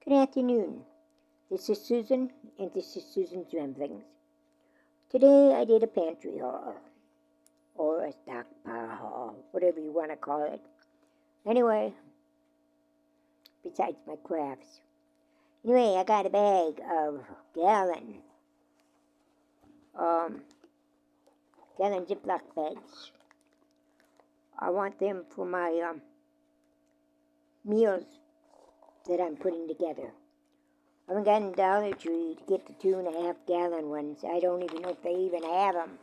Good afternoon. This is Susan, and this is Susan's Ramblings. Today I did a pantry haul, or a stockpile haul, whatever you want to call it. Anyway, besides my crafts. Anyway, I got a bag of gallon Ziploc bags. I want them for my meals that I'm putting together. I haven't gotten Dollar Tree to get the 2.5 gallon ones. I don't even know if they even have them.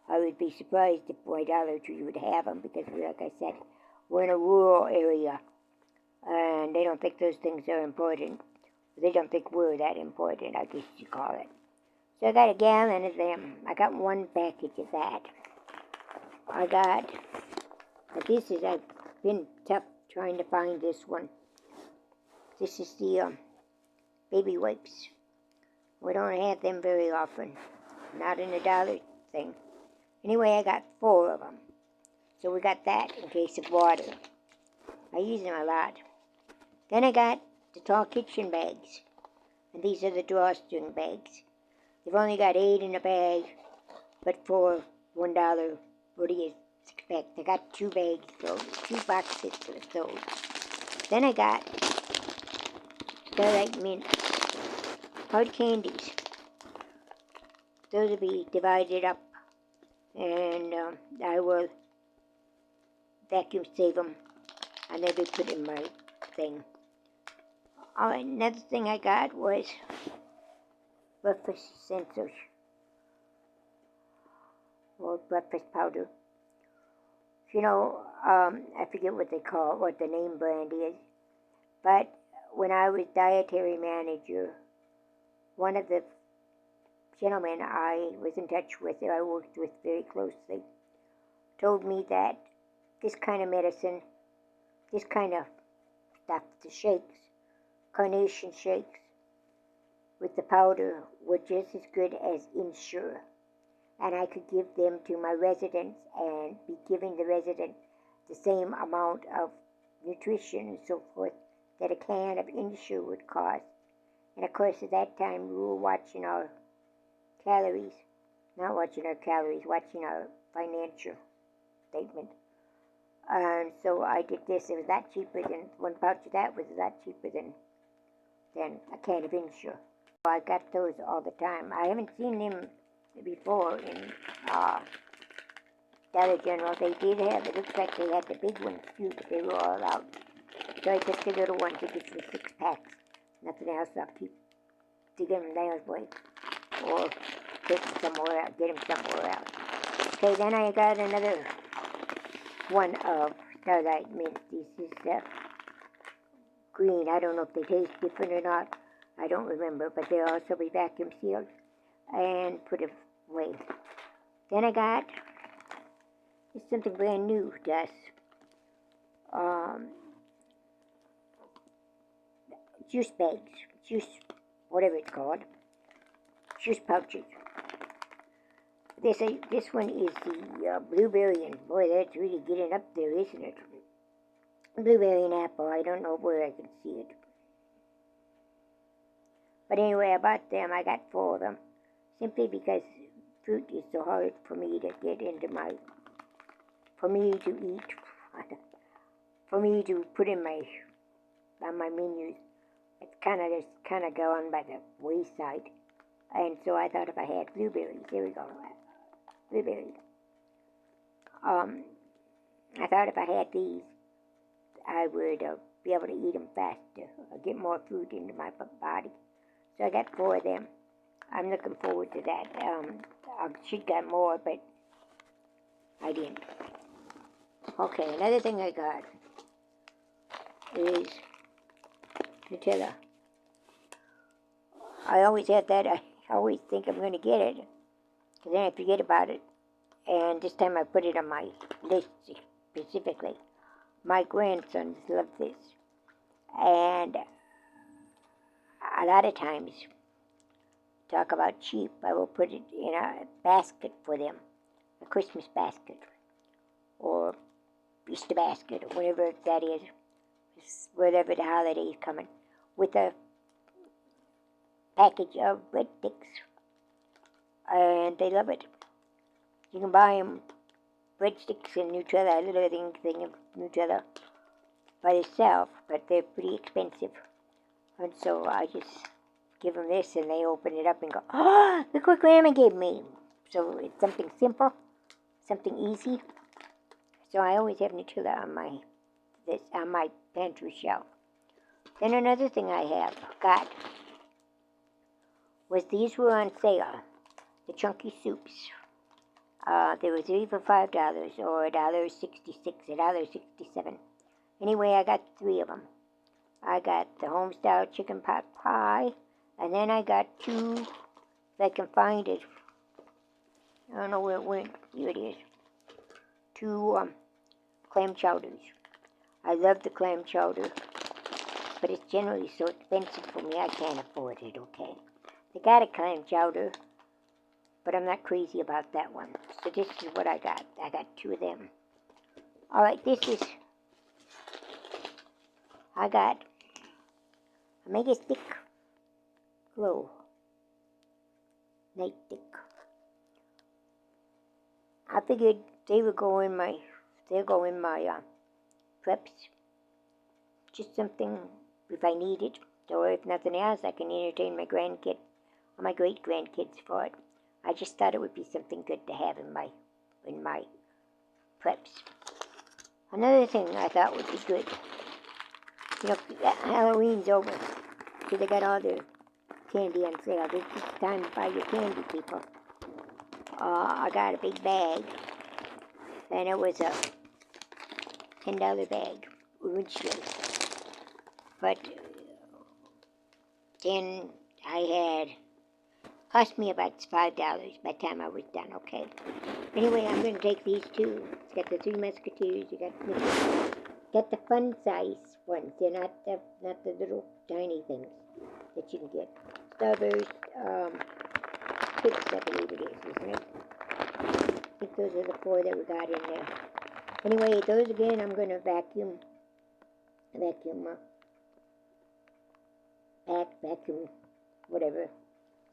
I would be surprised if my Dollar Tree would have them because, like I said, we're in a rural area and they don't think those things are important. They don't think we're that important, I guess you call it. So I got a gallon of them. I got one package of that. I've been tough trying to find this one. This is the baby wipes. We don't have them very often. Not in a dollar thing. Anyway, I got 4 of them. So we got that in case of water. I use them a lot. Then I got the tall kitchen bags. And these are the drawstring bags. They've only got 8 in a bag, but for $1, what do you expect? I got 2 bags filled, 2 boxes of those. Then I got Starlight Mint hard candies. Those will be divided up, and I will vacuum save them, and they'll be put in my thing. Another thing I got was breakfast essentials, or breakfast powder. You know, I forget what the name brand is, but when I was dietary manager, one of the gentlemen I was in touch with, that I worked with very closely, told me that this kind of medicine, this kind of stuff, the shakes, carnation shakes, with the powder, were just as good as Ensure. And I could give them to my residents and be giving the resident the same amount of nutrition and so forth that a can of Ensure would cost. And of course, at that time, we were watching our calories. Not watching our calories, watching our financial statement. And so I did this. It was that cheaper than, one pouch of that was that cheaper than a can of Ensure. So I got those all the time. I haven't seen them before in Dollar General. They did have, it looks like they had the big ones too, but they were all out. So I took the little ones, it gets the 6 packs. Nothing else, I'll keep digging them down, boy. Or take them somewhere else, get them somewhere else. Okay, then I got another one of Starlight Mint. This is green. I don't know if they taste different or not. I don't remember, but they'll also be vacuum sealed and put away. Then I got something brand new to us. Juice bags, whatever it's called, juice pouches. This one is the blueberry, and boy, that's really getting up there, isn't it? Blueberry and apple. I don't know where I can see it. But anyway, I bought them. I got 4 of them, simply because fruit is so hard for me to get into for me to eat, for me to put in on my menus. It's kind of gone by the wayside. And so I thought if I had blueberries, there we go, blueberries. I thought if I had these, I would be able to eat them faster, or get more food into my body. So I got 4 of them. I'm looking forward to that. I should get more, but I didn't. Okay, another thing I got is Nutella. I always had that. I always think I'm going to get it, and then I forget about it. And this time I put it on my list specifically. My grandsons love this. And a lot of times, talk about cheap, I will put it in a basket for them, a Christmas basket, or Easter basket, or whatever that is, whatever the holiday is coming, with a package of breadsticks, and they love it. You can buy them breadsticks and Nutella, a little thing of Nutella by itself, but they're pretty expensive. And so I just give them this, and they open it up and go, "Oh, look what Grandma gave me!" So it's something simple, something easy. So I always have Nutella on my pantry shelf. Then another thing I got was these were on sale, the Chunky Soups. They were 3 for $5, or $1.66, $1.67. Anyway, I got 3 of them. I got the homestyle chicken pot pie, and then I got 2, if I can find it. I don't know where it went. Here it is. 2 clam chowders. I love the clam chowder, but it's generally so expensive for me I can't afford it, okay? They got a clam chowder, but I'm not crazy about that one. So this is what I got. I got 2 of them. Alright, I got a Mega Stick Glow Night Stick. I figured they'll go in my preps. Just something if I need it, or if nothing else, I can entertain my grandkids or my great grandkids for it. I just thought it would be something good to have in my preps. Another thing I thought would be good. You know, Halloween's over, so they got all their candy on sale. This is the time to buy your candy, people. I got a big bag, and it was a $10 bag, originally. But then cost me about $5 by the time I was done, okay? Anyway, I'm going to take these 2. It's got the 3 Musketeers, you got the fun size ones. They're not the little tiny things that you can get. Starburst, Twix, I believe it is, isn't it? I think those are the 4 that we got in there. Anyway, those again, I'm going to vacuum, whatever.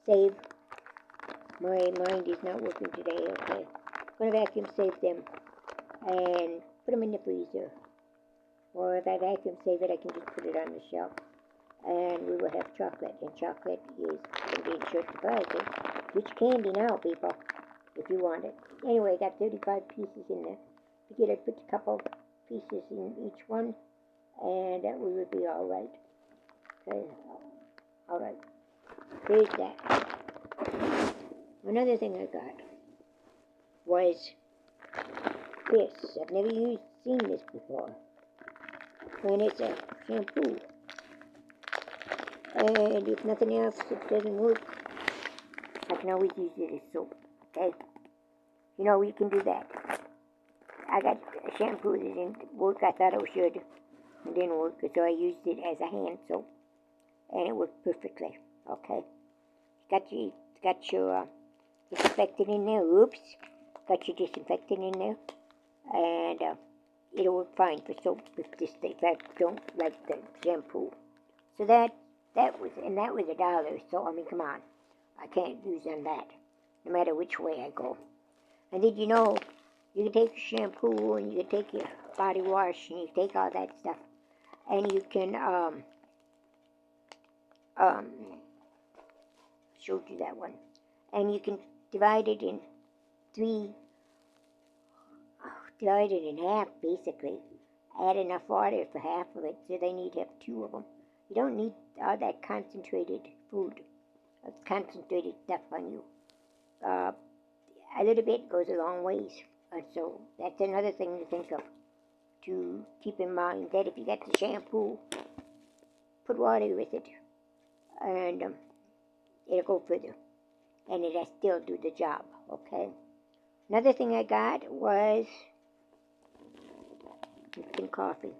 Save. My mind is not working today, okay? I'm going to vacuum save them and put them in the freezer. Or if I vacuum save it, I can just put it on the shelf. And we will have chocolate. And chocolate is going to be in short supply. So get your candy now, people, if you want it. Anyway, I got 35 pieces in there. Figured I'd put a couple pieces in each one, and we would be all right. Okay, all right. There's that. Another thing I got was this. I've never seen this before. And it's a shampoo. And if nothing else, it doesn't work, I can always use it as soap. Okay? You know, you can do that. I got a shampoo that didn't work. I thought it should. It didn't work, so I used it as a hand soap. And it worked perfectly. Okay? Got your disinfectant in there. Oops. Got your disinfectant in there. And it'll work fine for soap if I don't like the shampoo. So that was $1. So I mean, come on, I can't lose on that, no matter which way I go. And did you know you can take shampoo and you can take your body wash and you take all that stuff, and you can showed you that one, and you can divide it in half, basically. Add enough water for half of it, so they need to have 2 of them. You don't need all that concentrated food, concentrated stuff on you. A little bit goes a long ways. So that's another thing to think of, to keep in mind, that if you get the shampoo, put water with it, and it'll go further, and it'll still do the job, okay? Another thing I got was instant coffee.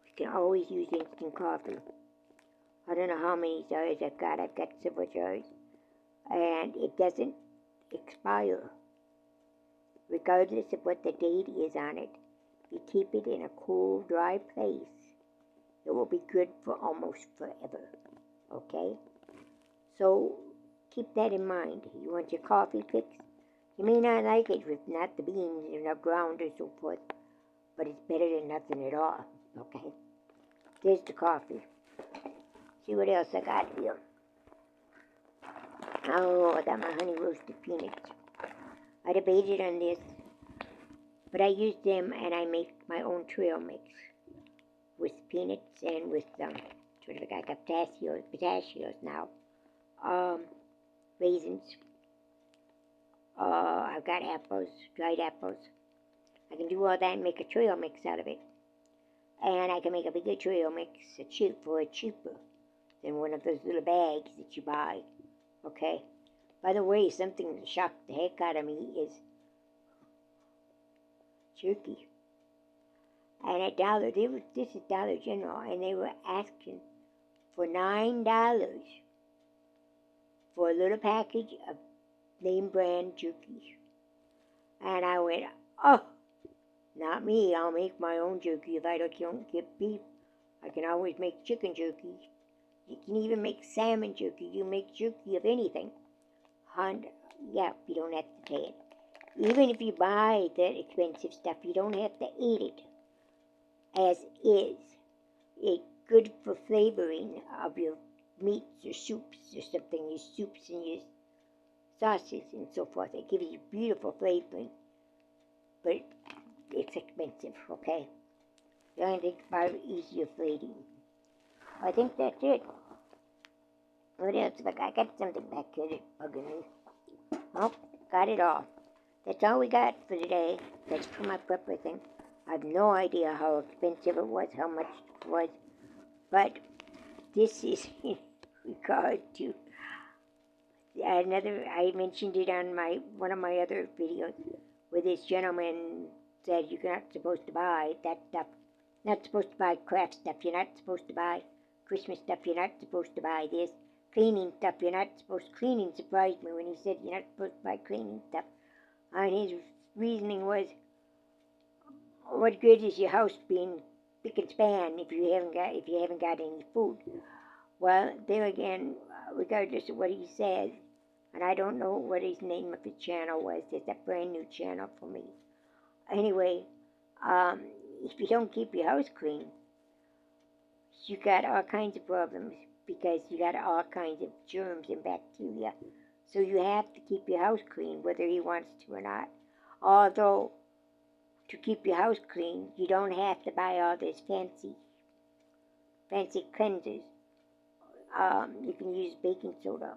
You can always use instant coffee. I don't know how many jars I've got. I've got several jars. And it doesn't expire, regardless of what the date is on it. If you keep it in a cool, dry place, it will be good for almost forever. okay? So keep that in mind. You want your coffee fix? You may not like it with not the beans and the ground and so forth, but it's better than nothing at all, okay? There's the coffee. See what else I got here. Oh, I got my honey roasted peanuts. I debated on this, but I use them and I make my own trail mix with peanuts and with sort of like pistachios now, raisins. I've got apples, dried apples. I can do all that and make a trail mix out of it. And I can make a bigger trail mix cheaper than one of those little bags that you buy. Okay? By the way, something that shocked the heck out of me is jerky. And at this is Dollar General, and they were asking for $9 for a little package of name brand jerky. And I went, oh, not me. I'll make my own jerky if I don't get beef. I can always make chicken jerky. You can even make salmon jerky. You make jerky of anything. Yeah, you don't have to pay it. Even if you buy that expensive stuff, you don't have to eat it as is. It's good for flavoring of your meats or soups or something, your soups and your sauces and so forth. It gives you beautiful flavoring, but it's expensive, okay? The only thing about it is easier flavoring. I think that's it. What else? Like I got something back here that's bugging me. Nope, got it all. That's all we got for today. That's for my prepper thing. I have no idea how expensive it was, how much it was, but this is in regard to another. I mentioned it on one of my other videos, where this gentleman said you're not supposed to buy that stuff. Not supposed to buy craft stuff. You're not supposed to buy Christmas stuff. You're not supposed to buy this. Cleaning stuff. You're not supposed to. Cleaning surprised me when he said you're not supposed to buy cleaning stuff. And his reasoning was, what good is your house being spick and span if you haven't got any food? Well, there again, regardless of what he says, and I don't know what his name of the channel was. It's a brand new channel for me. Anyway, if you don't keep your house clean, you got all kinds of problems because you got all kinds of germs and bacteria. So you have to keep your house clean, whether he wants to or not. Although, to keep your house clean, you don't have to buy all this fancy cleansers. You can use baking soda.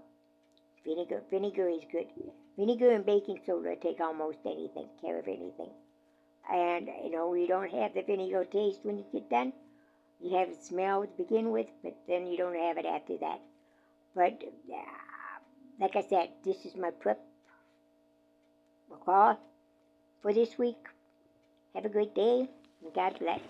Vinegar is good. Vinegar and baking soda take almost anything, care of anything. And, you don't have the vinegar taste when you get done. You have the smell to begin with, but then you don't have it after that. But, like I said, this is my prep call for this week. Have a great day, and God bless.